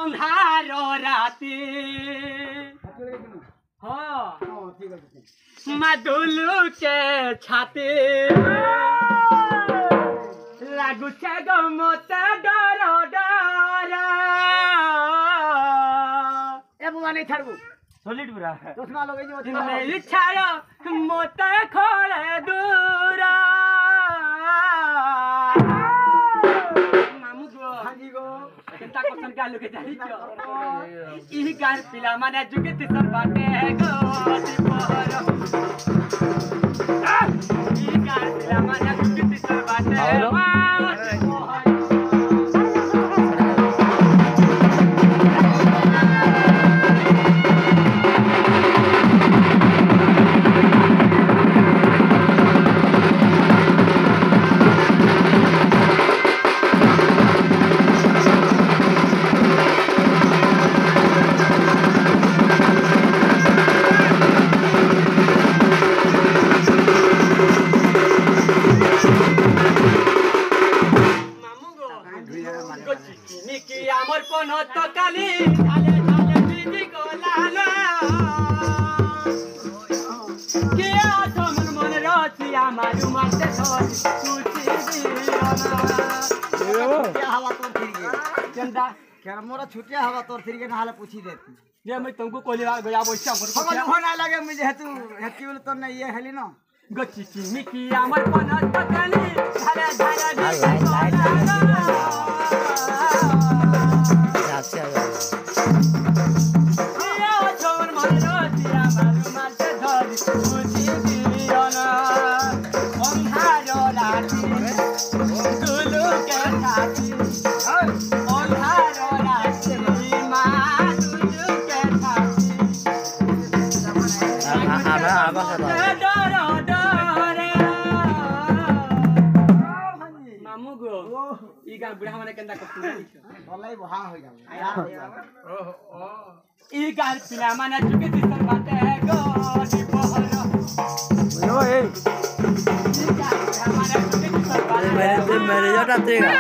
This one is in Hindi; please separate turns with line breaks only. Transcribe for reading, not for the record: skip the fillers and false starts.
अंधारराती मधुलू के छाती लागू छे गो मोते डर डर
ए बुआ नहीं छड़बू
सॉलिड पूरा
चश्मा लगे जो
नहीं छाड़ो मोते खोले दूरा मामू गो
हां जी गो
केंता क्वेश्चन का लोगे जाई छो ई गार पिला माने जुगे तिसर बाटे गो दिपहर ई गार पिला माने जुगे तिसर बाटे আমার কোন তো কালি ঝালে ঝালে বিজি গোলালা কে আছো মন মন রচি আমার মারতে ধর তুচি দিওনা
क्या हवा तोर फिर गए
चंदा
क्या मोरा छुटिया हवा तोर फिर गए ना हाले पूछी देती
जे मैं तुमको कोली गया बोलछा पर
खबर होना लगे मुझे हेतु हेतु बोले तो नहीं ये हेली ना
गच्ची चिन्नी की আমার কোন তো কালি ঝালে ঝালে বিজি গোলালা मामू गो ई गान बुढ़ा माने केंदा करतु
भलाई बहा हो जाओ
ई गान पिला माने जुगे दिसर बाटे गो दिपहर
यो ए
ई गान पिला माने जुगे दिसर बाटे
मेरे जोटा तेगा